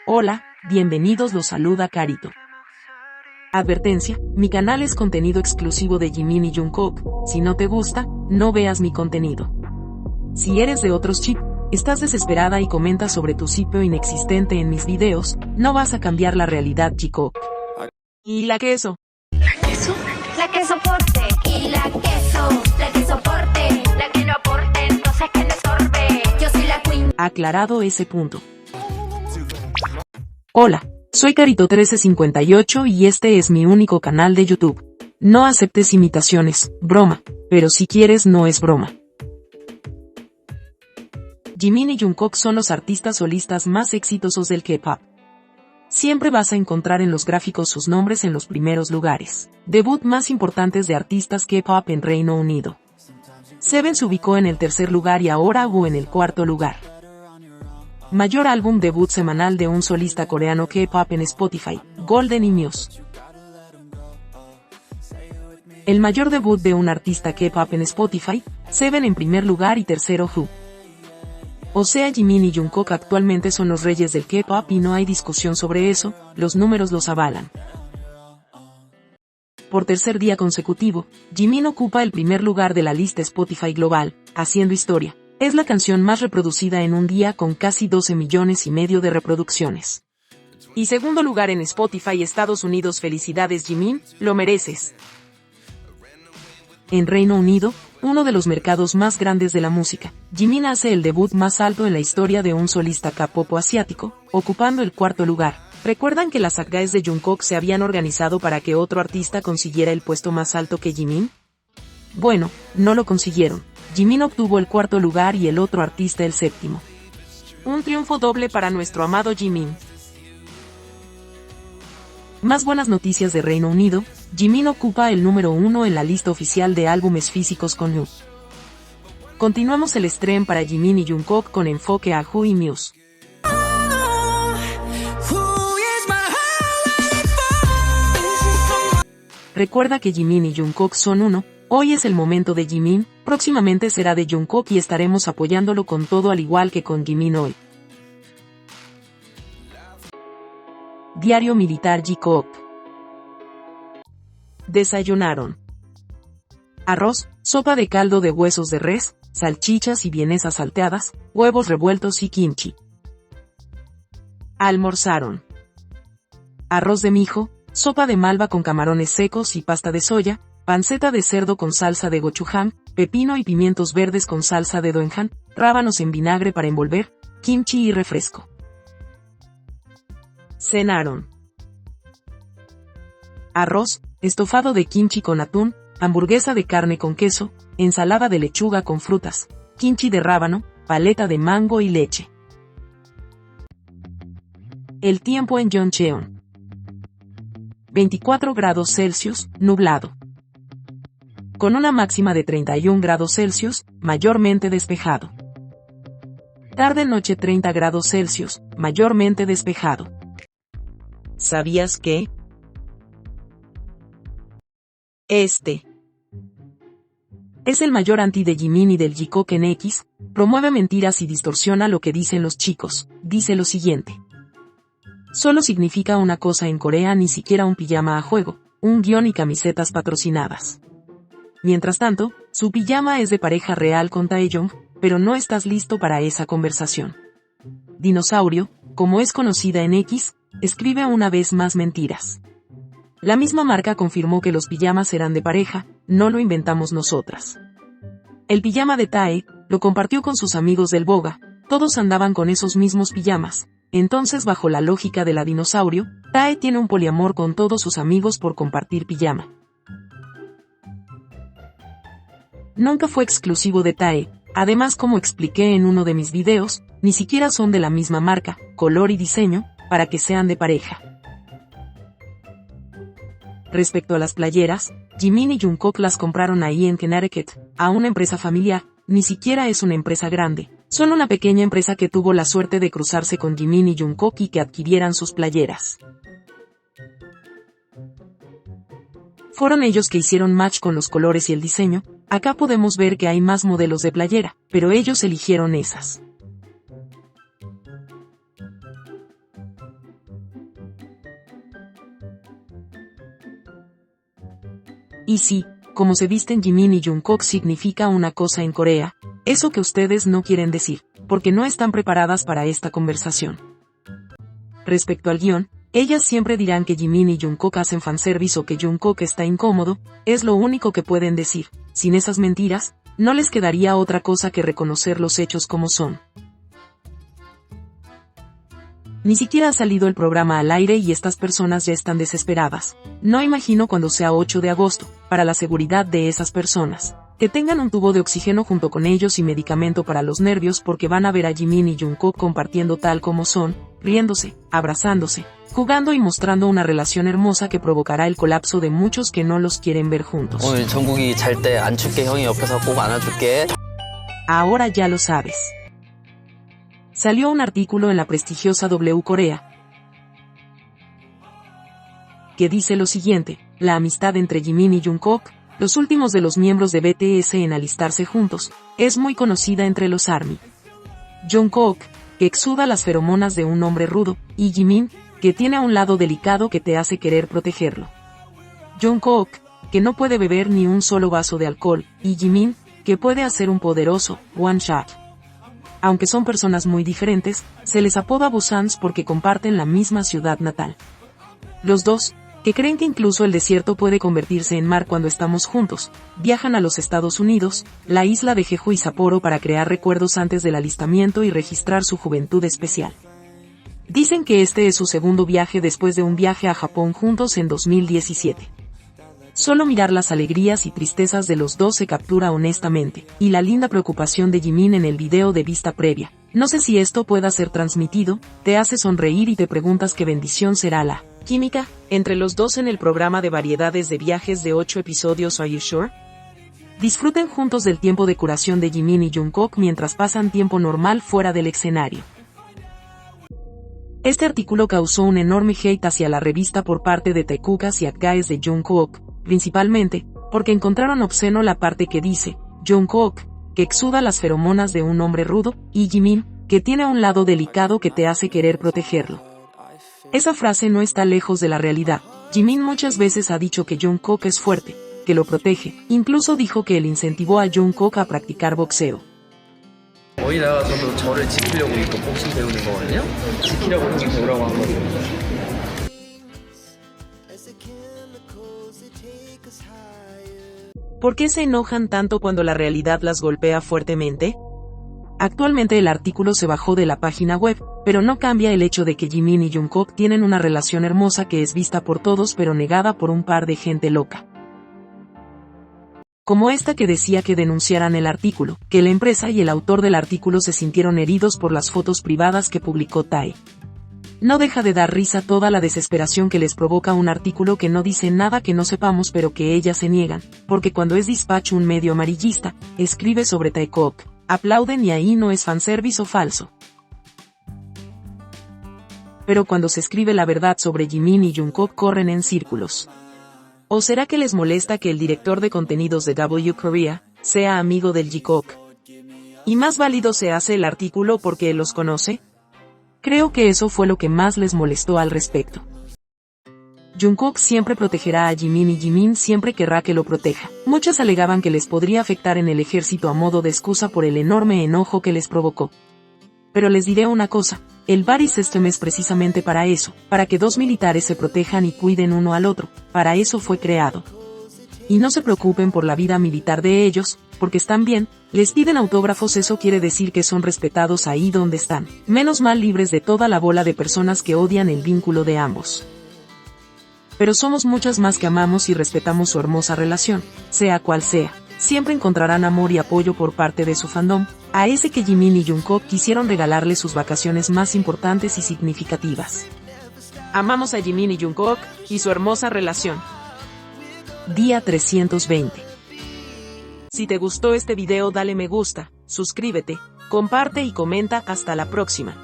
Hola, bienvenidos, los saluda Carito. Advertencia, mi canal es contenido exclusivo de Jimin y Jungkook, si no te gusta, no veas mi contenido. Si eres de otros chip, estás desesperada y comentas sobre tu sitio inexistente en mis videos, no vas a cambiar la realidad, chico. ¿Y la queso? ¿La queso? La que soporte. Y la que soporte. La que no aporte, entonces que le sorbe. Yo soy la queen. Aclarado ese punto. Hola, soy Carito1358 y este es mi único canal de YouTube. No aceptes imitaciones, broma, pero si quieres no es broma. Jimin y Jungkook son los artistas solistas más exitosos del K-pop. Siempre vas a encontrar en los gráficos sus nombres en los primeros lugares. Debut más importantes de artistas K-pop en Reino Unido. Seven se ubicó en el tercer lugar y ahora Wu en el cuarto lugar. Mayor álbum debut semanal de un solista coreano K-pop en Spotify, Golden y Muse. El mayor debut de un artista K-pop en Spotify, Seven en primer lugar y tercero Who. O sea, Jimin y Jungkook actualmente son los reyes del K-pop y no hay discusión sobre eso, los números los avalan. Por tercer día consecutivo, Jimin ocupa el primer lugar de la lista Spotify global, haciendo historia. Es la canción más reproducida en un día con casi 12 millones y medio de reproducciones. Y segundo lugar en Spotify Estados Unidos. Felicidades, Jimin, lo mereces. En Reino Unido, uno de los mercados más grandes de la música, Jimin hace el debut más alto en la historia de un solista K-pop asiático, ocupando el cuarto lugar. ¿Recuerdan que las Guys de Jungkook se habían organizado para que otro artista consiguiera el puesto más alto que Jimin? Bueno, no lo consiguieron. Jimin obtuvo el cuarto lugar y el otro artista el séptimo. Un triunfo doble para nuestro amado Jimin. Más buenas noticias de Reino Unido, Jimin ocupa el número 1 en la lista oficial de álbumes físicos con Who. Continuamos el estreno para Jimin y Jungkook con enfoque a Who y Muse. Recuerda que Jimin y Jungkook son uno, hoy es el momento de Jimin, próximamente será de Jungkook y estaremos apoyándolo con todo al igual que con Jimin hoy. Diario Militar J-Coop. Desayunaron arroz, sopa de caldo de huesos de res, salchichas y vienesas salteadas, huevos revueltos y kimchi. Almorzaron arroz de mijo, sopa de malva con camarones secos y pasta de soya, panceta de cerdo con salsa de gochujang, pepino y pimientos verdes con salsa de doenjang, rábanos en vinagre para envolver, kimchi y refresco. Cenaron arroz, estofado de kimchi con atún, hamburguesa de carne con queso, ensalada de lechuga con frutas, kimchi de rábano, paleta de mango y leche. El tiempo en Yeoncheon. 24 grados Celsius, nublado. Con una máxima de 31 grados Celsius, mayormente despejado. Tarde-noche 30 grados Celsius, mayormente despejado. ¿Sabías que? Este es el mayor anti de Jimin y del Jungkook en X, promueve mentiras y distorsiona lo que dicen los chicos, dice lo siguiente. Solo significa una cosa en Corea, ni siquiera un pijama a juego, un guión y camisetas patrocinadas. Mientras tanto, su pijama es de pareja real con Taeyong, pero no estás listo para esa conversación. Dinosaurio, como es conocida en X, escribe una vez más mentiras. La misma marca confirmó que los pijamas eran de pareja, no lo inventamos nosotras. El pijama de Tae lo compartió con sus amigos del Boga, todos andaban con esos mismos pijamas. Entonces, bajo la lógica de la dinosaurio, Tae tiene un poliamor con todos sus amigos por compartir pijama. Nunca fue exclusivo de Tae, además, como expliqué en uno de mis videos, ni siquiera son de la misma marca, color y diseño, para que sean de pareja. Respecto a las playeras, Jimin y Jungkook las compraron ahí en Connecticut, a una empresa familiar, ni siquiera es una empresa grande, son una pequeña empresa que tuvo la suerte de cruzarse con Jimin y Jungkook y que adquirieran sus playeras. Fueron ellos que hicieron match con los colores y el diseño, acá podemos ver que hay más modelos de playera, pero ellos eligieron esas. Y sí, como se visten Jimin y Jungkook significa una cosa en Corea, eso que ustedes no quieren decir, porque no están preparadas para esta conversación. Respecto al guión, ellas siempre dirán que Jimin y Jungkook hacen fanservice o que Jungkook está incómodo, es lo único que pueden decir. Sin esas mentiras, no les quedaría otra cosa que reconocer los hechos como son. Ni siquiera ha salido el programa al aire y estas personas ya están desesperadas. No imagino cuando sea 8 de agosto, para la seguridad de esas personas, que tengan un tubo de oxígeno junto con ellos y medicamento para los nervios porque van a ver a Jimin y Jungkook compartiendo tal como son, riéndose, abrazándose, jugando y mostrando una relación hermosa que provocará el colapso de muchos que no los quieren ver juntos. 오늘 정국이 잘 때 안 춥게 형이 옆에서 꼭 안아줄게. Ahora ya lo sabes. Salió un artículo en la prestigiosa W Corea que dice lo siguiente: la amistad entre Jimin y Jungkook, los últimos de los miembros de BTS en alistarse juntos, es muy conocida entre los ARMY. Jungkook, que exuda las feromonas de un hombre rudo, y Jimin, que tiene un lado delicado que te hace querer protegerlo. Jungkook, que no puede beber ni un solo vaso de alcohol, y Jimin, que puede hacer un poderoso one shot. Aunque son personas muy diferentes, se les apoda Busans porque comparten la misma ciudad natal. Los dos, que creen que incluso el desierto puede convertirse en mar cuando estamos juntos, viajan a los Estados Unidos, la isla de Jeju y Sapporo para crear recuerdos antes del alistamiento y registrar su juventud especial. Dicen que este es su segundo viaje después de un viaje a Japón juntos en 2017. Solo mirar las alegrías y tristezas de los dos se captura honestamente, y la linda preocupación de Jimin en el video de vista previa. No sé si esto pueda ser transmitido, te hace sonreír y te preguntas qué bendición será la química entre los dos en el programa de variedades de viajes de 8 episodios Are You Sure? Disfruten juntos del tiempo de curación de Jimin y Jungkook mientras pasan tiempo normal fuera del escenario. Este artículo causó un enorme hate hacia la revista por parte de Taekugas y Adgaes de Jungkook, principalmente, porque encontraron obsceno la parte que dice, Jungkook, que exuda las feromonas de un hombre rudo, y Jimin, que tiene un lado delicado que te hace querer protegerlo. Esa frase no está lejos de la realidad. Jimin muchas veces ha dicho que Jungkook es fuerte, que lo protege, incluso dijo que él incentivó a Jungkook a practicar boxeo. 거기다가 저도 저를 지키려고 이거 복싱 배우는 거거든요. 지키려고 형이 배우라고 한 거예요. ¿Por qué se enojan tanto cuando la realidad las golpea fuertemente? Actualmente el artículo se bajó de la página web, pero no cambia el hecho de que Jimin y Jungkook tienen una relación hermosa que es vista por todos pero negada por un par de gente loca. Como esta que decía que denunciaran el artículo, que la empresa y el autor del artículo se sintieron heridos por las fotos privadas que publicó Tae. No deja de dar risa toda la desesperación que les provoca un artículo que no dice nada que no sepamos pero que ellas se niegan, porque cuando es Dispatch un medio amarillista, escribe sobre Taekook, aplauden y ahí no es fanservice o falso. Pero cuando se escribe la verdad sobre Jimin y Jungkook corren en círculos. ¿O será que les molesta que el director de contenidos de W Korea sea amigo del Jikook? ¿Y más válido se hace el artículo porque él los conoce? Creo que eso fue lo que más les molestó al respecto. Jungkook siempre protegerá a Jimin y Jimin siempre querrá que lo proteja. Muchas alegaban que les podría afectar en el ejército a modo de excusa por el enorme enojo que les provocó. Pero les diré una cosa, el Buddy System es precisamente para eso, para que dos militares se protejan y cuiden uno al otro, para eso fue creado. Y no se preocupen por la vida militar de ellos, porque están bien, les piden autógrafos, eso quiere decir que son respetados ahí donde están, menos mal libres de toda la bola de personas que odian el vínculo de ambos. Pero somos muchas más que amamos y respetamos su hermosa relación, sea cual sea. Siempre encontrarán amor y apoyo por parte de su fandom, a ese que Jimin y Jungkook quisieron regalarle sus vacaciones más importantes y significativas. Amamos a Jimin y Jungkook, y su hermosa relación. Día 320. Si te gustó este video dale me gusta, suscríbete, comparte y comenta. Hasta la próxima.